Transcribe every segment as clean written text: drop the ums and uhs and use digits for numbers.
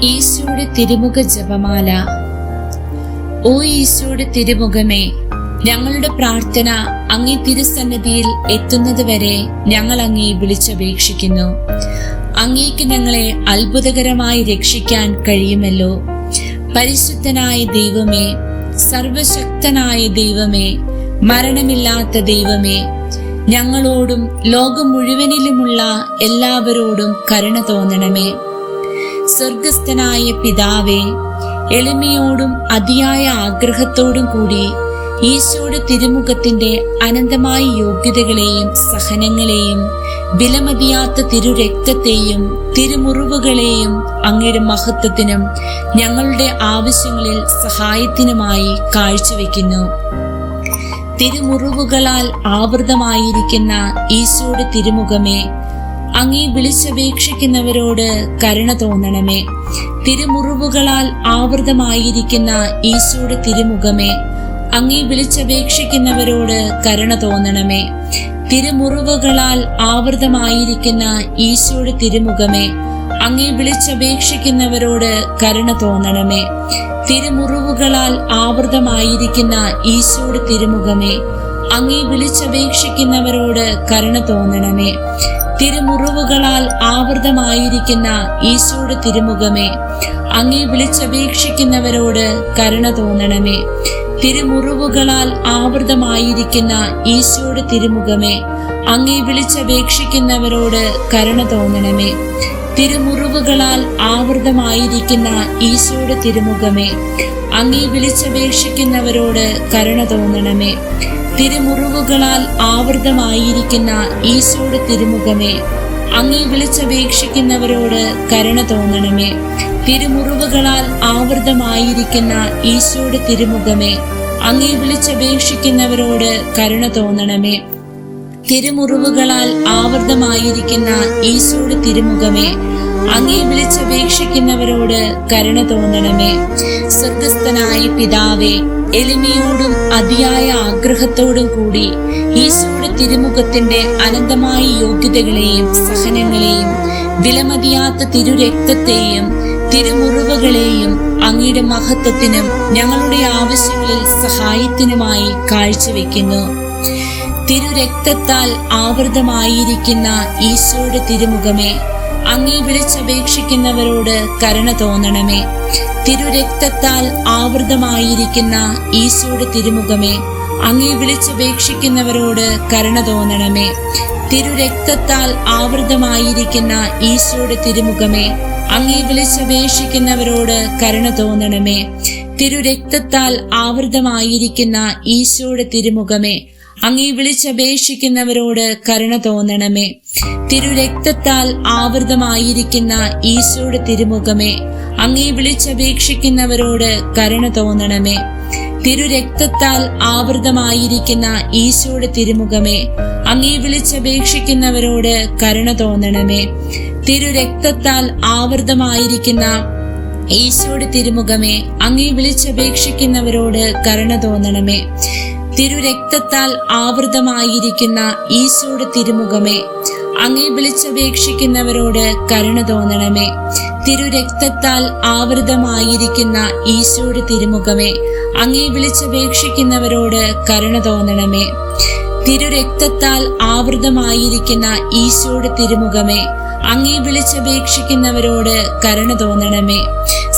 ഈശോയുടെ തിരുമുഖ ജപമാല. ഓ ഈശോയുടെ തിരുമുഖമേ, ഞങ്ങളുടെ പ്രാർത്ഥന അങ്ങേ തിരുസന്നിധിയിൽ എത്തുന്നതുവരെ ഞങ്ങൾ അങ്ങേ വിളിച്ചപേക്ഷിക്കുന്നു. അങ്ങേക്ക് ഞങ്ങളെ അത്ഭുതകരമായി രക്ഷിക്കാൻ കഴിയുമല്ലോ. പരിശുദ്ധനായ ദൈവമേ, സർവശക്തനായ ദൈവമേ, മരണമില്ലാത്ത ദൈവമേ, ഞങ്ങളോടും ലോകം മുഴുവനിലുമുള്ള എല്ലാവരോടും കരുണ തോന്നണമേ. സ്വർഗസ്ഥനായ പിതാവേ, എളിമയോടും അതിയായ ആഗ്രഹത്തോടും കൂടി ഈശോയുടെ തിരുമുഖത്തിന്റെ അനന്തമായ യോഗ്യതകളെയും സഹനങ്ങളെയും വിലമതിയാത്ത തിരുരക്തത്തെയും തിരുമുറിവുകളെയും അങ്ങയുടെ മഹത്വത്തിനും ഞങ്ങളുടെ ആവശ്യങ്ങളിൽ സഹായത്തിനുമായി കാഴ്ചവെക്കുന്നു. തിരുമുറിവുകളാൽ ആവൃതമായിരിക്കുന്ന ഈശോയുടെ തിരുമുഖമേ, അങ്ങേ വിളിച്ചപേക്ഷിക്കുന്നവരോട് കരുണ തോന്നണമേ. തിരുമുറിവുകളാൽ ആവൃതമായിരിക്കുന്ന ഈശോയുടെ തിരുമുഖമേ, അങ്ങേ വിളിച്ചപേക്ഷിക്കുന്നവരോട് കരുണ തോന്നണമേ. തിരുമുറിവുകളാൽ ആവൃതമായിരിക്കുന്ന ഈശോയുടെ തിരുമുഖമേ, അങ്ങേ വിളിച്ചപേക്ഷിക്കുന്നവരോട് കരുണ തോന്നണമേ. തിരുമുറിവുകളാൽ ആവൃതമായിരിക്കുന്ന ഈശോയുടെ തിരുമുഖമേ, അങ്ങേ വിളിച്ചപേക്ഷിക്കുന്നവരോട് കരുണ തോന്നണമേ. തിരുമുറിവുകളാൽ ആവൃതമായിരിക്കുന്ന ഈശോയുടെ തിരുമുഖമേ, അങ്ങേ വിളിച്ചപേക്ഷിക്കുന്നവരോട് കരുണ തോന്നണമേ. തിരുമുറിവുകളാൽ ആവൃതമായിരിക്കുന്ന ഈശോയുടെ തിരുമുഖമേ, അങ്ങേ വിളിച്ചപേക്ഷിക്കുന്നവരോട് കരുണ തോന്നണമേ. തിരുമുറിവുകളാൽ ആവൃതമായിരിക്കുന്ന ഈശോയുടെ തിരുമുഖമേ, അങ്ങേ വിളിച്ചപേക്ഷിക്കുന്നവരോട് കരുണ തോന്നണമേ. തിരുമുറിവുകളാൽ ആവൃതമായിരിക്കുന്ന ഈശോയുടെ തിരുമുഖമേ, അങ്ങേ വിളിച്ചപേക്ഷിക്കുന്നവരോട് കരുണ തോന്നണമേ. തിരുമുറിവുകളാൽ ആവൃതമായിരിക്കുന്ന ഈശോയുടെ തിരുമുഖമേ, അങ്ങേ വിളിച്ചപേക്ഷിക്കുന്നവരോട് കരുണ തോന്നണമേ. തിരുമുറിവുകളാൽ ആവൃതമായിരിക്കുന്ന ഈശോയുടെ തിരുമുഖമേ, അങ്ങേ വിളിച്ചപേക്ഷിക്കുന്നവരോട് കരുണ തോന്നണമേ. സ്വർഗസ്ഥനായ പിതാവേ, എളിമയോടും അതിയായ ആഗ്രഹത്തോടും കൂടി ഈശോയുടെ തിരുമുഖത്തിന്റെ അനന്തമായ യോഗ്യതകളെയും സഹനങ്ങളെയും വിലമതിയാത്ത തിരുരക്തത്തെയും തിരുമുറിവുകളെയും അങ്ങയുടെ മഹത്വത്തിനും ഞങ്ങളുടെ ആവശ്യങ്ങളിൽ സഹായത്തിനുമായി കാഴ്ചവെക്കുന്നു. തിരുരക്തത്താൽ ആവൃതമായിരിക്കുന്ന ഈശോയുടെ തിരുമുഖമേ, അങ്ങേ വിളിച്ചപേക്ഷിക്കുന്നവരോട് കരുണ തോന്നണമേ. തിരുരക്തത്താൽ ആവൃതമായിരിക്കുന്ന ഈശോയുടെ തിരുമുഖമേ, അങ്ങേ വിളിച്ചപേക്ഷിക്കുന്നവരോട് കരുണ തോന്നണമേ. തിരുരക്തത്താൽ ആവൃതമായിരിക്കുന്ന ഈശോയുടെ തിരുമുഖമേ, അങ്ങേ വിളിച്ചപേക്ഷിക്കുന്നവരോട് കരുണ തോന്നണമേ. തിരുരക്തത്താൽ ആവൃതമായിരിക്കുന്ന ഈശോയുടെ തിരുമുഖമേ, അങ്ങേ വിളിച്ചപേക്ഷിക്കുന്നവരോട് കരുണ തോന്നണമേ. തിരുരക്തത്താൽ ആവൃതമായിരിക്കുന്ന ഈശോയുടെ തിരുമുഖമേ, അങ്ങേ വിളിച്ചപേക്ഷിക്കുന്നവരോട് കരുണ തോന്നണമേ. തിരുരക്തത്താൽ ആവൃതമായിരിക്കുന്ന ഈശോയുടെ തിരുമുഖമേ, അങ്ങേ വിളിച്ചപേക്ഷിക്കുന്നവരോട് കരുണ തോന്നണമേ. തിരുരക്തത്താൽ ആവൃതമായിരിക്കുന്ന ഈശോയുടെ തിരുമുഖമേ, അങ്ങേ വിളിച്ചപേക്ഷിക്കുന്നവരോട് കരുണ തോന്നണമേ. തിരുരക്തത്താൽ ആവൃതമായിരിക്കുന്ന ഈശോയുടെ തിരുമുഖമേ, അങ്ങേ വിളിച്ചപേക്ഷിക്കുന്നവരോട് കരുണ തോന്നണമേ. തിരുരക്തത്താൽ ആവൃതമായിരിക്കുന്ന ഈശോയുടെ തിരുമുഖമേ, അങ്ങേ വിളിച്ചപേക്ഷിക്കുന്നവരോട് കരുണ തോന്നണമേ. തിരുരക്തത്താൽ ആവൃതമായിരിക്കുന്ന ഈശോയുടെ തിരുമുഖമേ, അങ്ങേ വിളിച്ചപേക്ഷിക്കുന്നവരോട് കരുണ തോന്നണമേ.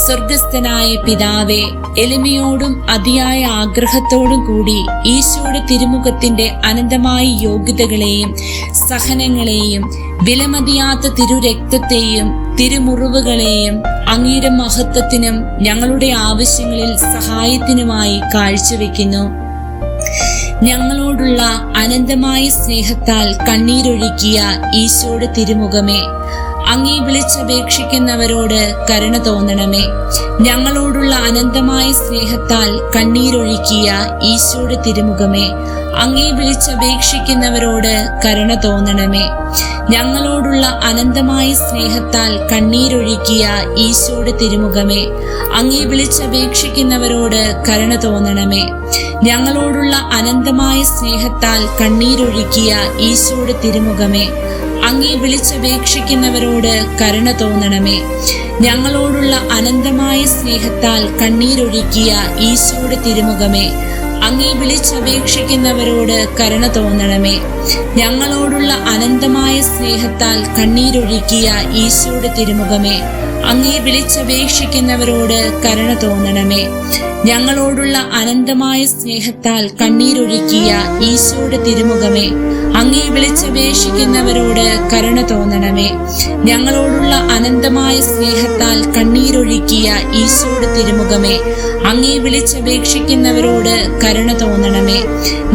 സ്വർഗസ്ഥനായ പിതാവേ, എളിമയോടും അതിയായ ആഗ്രഹത്തോടും കൂടി ഈശോയുടെ തിരുമുഖത്തിന്റെ അനന്തമായ യോഗ്യതകളെയും സഹനങ്ങളെയും വിലമതിയാത്ത തിരുരക്തത്തെയും തിരുമുറിവുകളെയും അങ്ങയുടെ മഹത്വത്തിനും ഞങ്ങളുടെ ആവശ്യങ്ങളിൽ സഹായത്തിനുമായി കാഴ്ചവെക്കുന്നു. ഞങ്ങളോടുള്ള അനന്തമായ സ്നേഹത്താൽ കണ്ണീരൊഴുക്കിയ ഈശോയുടെ തിരുമുഖമേ, അങ്ങേ വിളിച്ചപേക്ഷിക്കുന്നവരോട് കരുണ തോന്നണമേ. ഞങ്ങളോടുള്ള അനന്തമായ സ്നേഹത്താൽ കണ്ണീരൊഴുക്കിയ ഈശോയുടെ തിരുമുഖമേ, അങ്ങേ വിളിച്ചപേക്ഷിക്കുന്നവരോട് കരുണ തോന്നണമേ. ഞങ്ങളോടുള്ള അനന്തമായ സ്നേഹത്താൽ കണ്ണീരൊഴുക്കിയ ഈശോയുടെ തിരുമുഖമേ, അങ്ങേ വിളിച്ചപേക്ഷിക്കുന്നവരോട് കരുണ തോന്നണമേ. ഞങ്ങളോടുള്ള അനന്തമായ സ്നേഹത്താൽ കണ്ണീരൊഴുക്കിയ ഈശോയുടെ തിരുമുഖമേ, അങ്ങേ വിളിച്ചപേക്ഷിക്കുന്നവരോട് കരുണ തോന്നണമേ. ഞങ്ങളോടുള്ള അനന്തമായ സ്നേഹത്താൽ കണ്ണീരൊഴുക്കിയ ഈശോയുടെ തിരുമുഖമേ, അങ്ങേ വിളിച്ചപേക്ഷിക്കുന്നവരോട് കരുണ തോന്നണമേ. ഞങ്ങളോടുള്ള അനന്തമായ സ്നേഹത്താൽ കണ്ണീരൊഴുക്കിയ ഈശോയുടെ തിരുമുഖമേ, അങ്ങേ വിളിച്ചപേക്ഷിക്കുന്നവരോട് കരുണ തോന്നണമേ. ഞങ്ങളോടുള്ള അനന്തമായ സ്നേഹത്താൽ കണ്ണീരൊഴുക്കിയ ഈശോയുടെ തിരുമുഖമേ, അങ്ങേ വിളിച്ചപേക്ഷിക്കുന്നവരോട് കരുണ തോന്നണമേ. ഞങ്ങളോടുള്ള അനന്തമായ സ്നേഹത്താൽ കണ്ണീരൊഴുക്കിയ ഈശോയുടെ തിരുമുഖമേ, അങ്ങേ വിളിച്ചപേക്ഷിക്കുന്നവരോട് കരുണ തോന്നണമേ.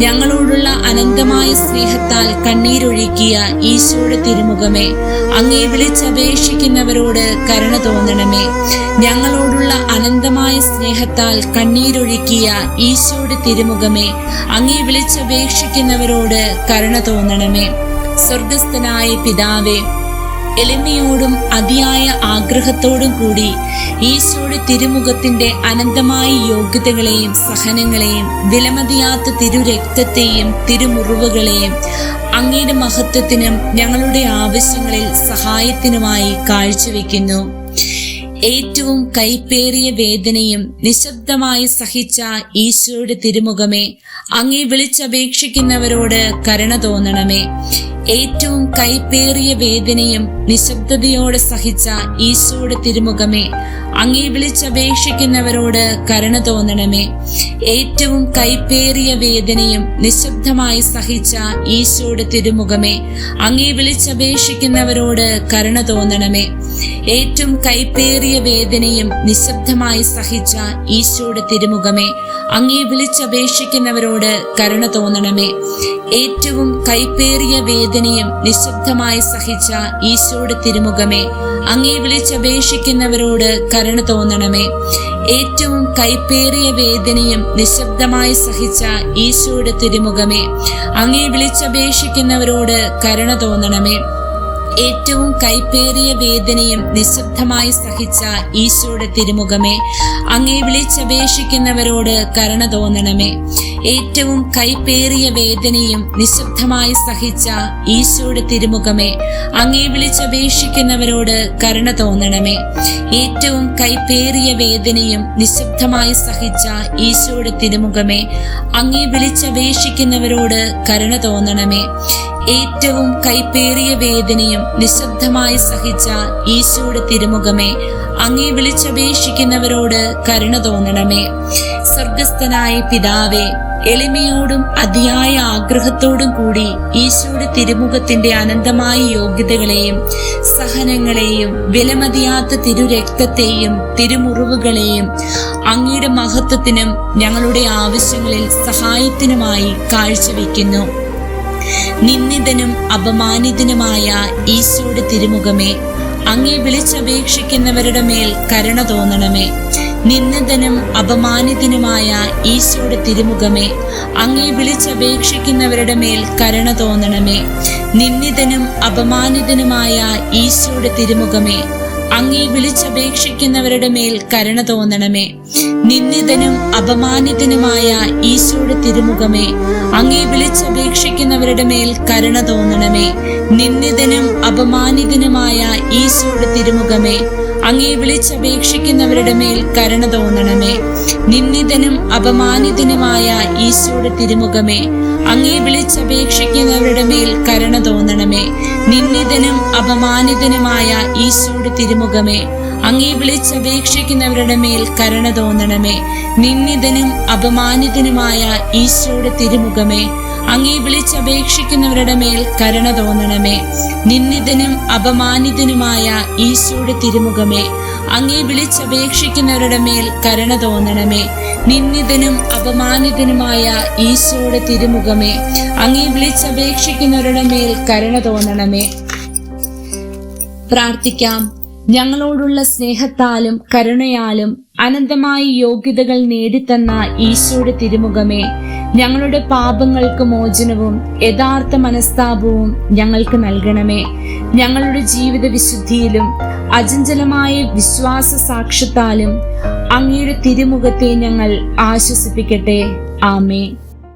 ഞങ്ങളോടുള്ള അനന്തമായ സ്നേഹത്താൽ കണ്ണീരൊഴുക്കിയ ഈശോയുടെ തിരുമുഖമേ, അങ്ങേ വിളിച്ചപേക്ഷിക്കുന്നവരോട് കരുണ തോന്നണമേ. ഞങ്ങളോടുള്ള അനന്തമായ സ്നേഹത്താൽ കണ്ണീരൊഴുക്കിയ ഈശോയുടെ തിരുമുഖമേ, അങ്ങേ വിളിച്ചപേക്ഷിക്കുന്നവരോട് കരുണ തോന്നണമേ. സ്വർഗസ്ഥനായ പിതാവേ, എളിമയോടും അതിയായ ആഗ്രഹത്തോടും കൂടി ഈശോയുടെ തിരുമുഖത്തിന്റെ അനന്തമായ യോഗ്യതകളെയും സഹനങ്ങളെയും വിലമതിയാത്ത തിരുരക്തത്തെയും തിരുമുറിവുകളെയും അങ്ങയുടെ മഹത്വത്തിനും ഞങ്ങളുടെ ആവശ്യങ്ങളിൽ സഹായത്തിനുമായി കാഴ്ചവെക്കുന്നു. ഏറ്റവും കൈപ്പേറിയ വേദനയും നിശബ്ദമായി സഹിച്ച ഈശോയുടെ തിരുമുഖമേ, അങ്ങേ വിളിച്ചപേക്ഷിക്കുന്നവരോട് കരുണ തോന്നണമേ. ഏറ്റവും കൈപ്പേറിയ വേദനയും നിശബ്ദതയോടെ സഹിച്ച ഈശോയുടെ തിരുമുഖമേ, അങ്ങേ വിളിച്ചപേക്ഷിക്കുന്നവരോട് കരുണ തോന്നണമേ. ഏറ്റവും കൈപ്പേറിയ വേദനയും നിശബ്ദമായി സഹിച്ച ഈശോയുടെ തിരുമുഖമേ, അങ്ങേ വിളിച്ചപേക്ഷിക്കുന്നവരോട് കരുണ തോന്നണമേ. ഏറ്റവും കൈപ്പേറിയ വേദനയും നിശബ്ദമായി സഹിച്ച ഈശോയുടെ തിരുമുഖമേ, അങ്ങേ വിളിച്ചപേക്ഷിക്കുന്നവരോട് കരുണ തോന്നണമേ. ഏറ്റവും കൈപ്പേറിയ വേദനയും നിശബ്ദമായി സഹിച്ച ഈശോയുടെ തിരുമുഖമേ, അങ്ങേ വിളിച്ചപേക്ഷിക്കുന്നവരോട് കരുണ തോന്നണമേ. ഏറ്റവും കൈപ്പേറിയ വേദനയും നിശബ്ദമായി സഹിച്ച ഈശോയുടെ തിരുമുഖമേ, അങ്ങേ വിളിച്ചപേക്ഷിക്കുന്നവരോട് കരുണ തോന്നണമേ. ഏറ്റവും കൈപ്പേറിയ വേദനയും നിശബ്ദമായി സഹിച്ച ഈശോയുടെ തിരുമുഖമേ, അങ്ങേ വിളിച്ചപേക്ഷിക്കുന്നവരോട് കരുണ തോന്നണമേ. ഏറ്റവും കൈപ്പേറിയ വേദനയും നിശബ്ദമായി സഹിച്ച ഈശോയുടെ തിരുമുഖമേ, അങ്ങേ വിളിച്ചപേക്ഷിക്കുന്നവരോട് കരുണ തോന്നണമേ. ഏറ്റവും കൈപ്പേറിയ വേദനയും നിശബ്ദമായി സഹിച്ച ഈശോയുടെ തിരുമുഖമേ, അങ്ങേ വിളിച്ചപേക്ഷിക്കുന്നവരോട് കരുണ തോന്നണമേ. ഏറ്റവും കൈപ്പേറിയ വേദനയും നിശബ്ദമായി സഹിച്ച ഈശോയുടെ തിരുമുഖമേ, അങ്ങേ വിളിച്ചപേക്ഷിക്കുന്നവരോട് കരുണ തോന്നണമേ. സ്വർഗസ്ഥനായ പിതാവേ, എളിമയോടും അതിയായ ആഗ്രഹത്തോടും കൂടി ഈശോയുടെ തിരുമുഖത്തിന്റെ അനന്തമായ യോഗ്യതകളെയും സഹനങ്ങളെയും വിലമതിയാത്ത തിരുരക്തത്തെയും തിരുമുറിവുകളെയും അങ്ങയുടെ മഹത്വത്തിനും ഞങ്ങളുടെ ആവശ്യങ്ങളിൽ സഹായത്തിനുമായി കാഴ്ചവെക്കുന്നു. നിന്ദിതനും അപമാനിതനുമായ ഈശോയുടെ തിരുമുഖമേ, അങ്ങേ വിളിച്ചപേക്ഷിക്കുന്നവരുടെ മേൽ കരുണ തോന്നണമേ. നിന്ദിതനും അപമാനിതനുമായ ഈശോയുടെ തിരുമുഖമേ, അങ്ങേ വിളിച്ചപേക്ഷിക്കുന്നവരുടെ മേൽ കരുണ തോന്നണമേ. നിന്ദിതനും അപമാനിതനുമായ ഈശോയുടെ തിരുമുഖമേ, അങ്ങേ വിളിച്ചപേക്ഷിക്കുന്നവരുടെ മേൽ കരുണ തോന്നണമേ. നിന്ദിതനും അപമാനിതനുമായ ഈശോയുടെ തിരുമുഖമേ, അങ്ങേ വിളിച്ചപേക്ഷിക്കുന്നവരുടെ മേൽ കരുണ തോന്നണമേ. നിന്ദിതനും അപമാനിതനുമായ ഈശോയുടെ തിരുമുഖമേ, അങ്ങേ വിളിച്ചപേക്ഷിക്കുന്നവരുടെ മേൽ കരുണ തോന്നണമേ. നിന്ദിതനും അപമാനിതനുമായ ഈശോയുടെ തിരുമുഖമേ, അങ്ങേ വിളിച്ചപേക്ഷിക്കുന്നവരുടെ മേൽ കരുണ തോന്നണമേ. നിന്ദിതനും അപമാനിതനുമായ ഈശോയുടെ തിരുമുഖമേ, അങ്ങേ വിളിച്ചപേക്ഷിക്കുന്നവരുടെ മേൽ കരുണ തോന്നണമേ. നിന്ദിതനും അപമാനിതനുമായ ഈശോയുടെ തിരുമുഖമേ, അങ്ങേ വിളിച്ചപേക്ഷിക്കുന്നവരുടെ മേൽ കരുണ തോന്നണമേ. നിന്ദിതനും അപമാനിതനുമായ ഈശോയുടെ തിരുമുഖമേ, അങ്ങേ വിളിച്ചപേക്ഷിക്കുന്നവരുടെ മേൽ കരുണ തോന്നണമേ. നിന്ദിതനും അപമാനിതനുമായ ഈശോയുടെ തിരുമുഖമേ, അങ്ങേ വിളിച്ചപേക്ഷിക്കുന്നവരുടെ മേൽ കരുണ തോന്നണമേ. പ്രാർത്ഥിക്കാം. ഞങ്ങളോടുള്ള സ്നേഹത്താലും കരുണയാലും അനന്തമായ യോഗ്യതകൾ നേടിത്തന്ന ഈശോയുടെ തിരുമുഖമേ, ഞങ്ങളുടെ പാപങ്ങൾക്ക് മോചനവും യഥാർത്ഥ മനസ്താപവും ഞങ്ങൾക്ക് നൽകണമേ. ഞങ്ങളുടെ ജീവിത വിശുദ്ധിയിലും അചഞ്ചലമായ വിശ്വാസ സാക്ഷ്യത്താലും അങ്ങയുടെ തിരുമുഖത്തെ ഞങ്ങൾ ആശ്വസിപ്പിക്കട്ടെ. ആമേൻ.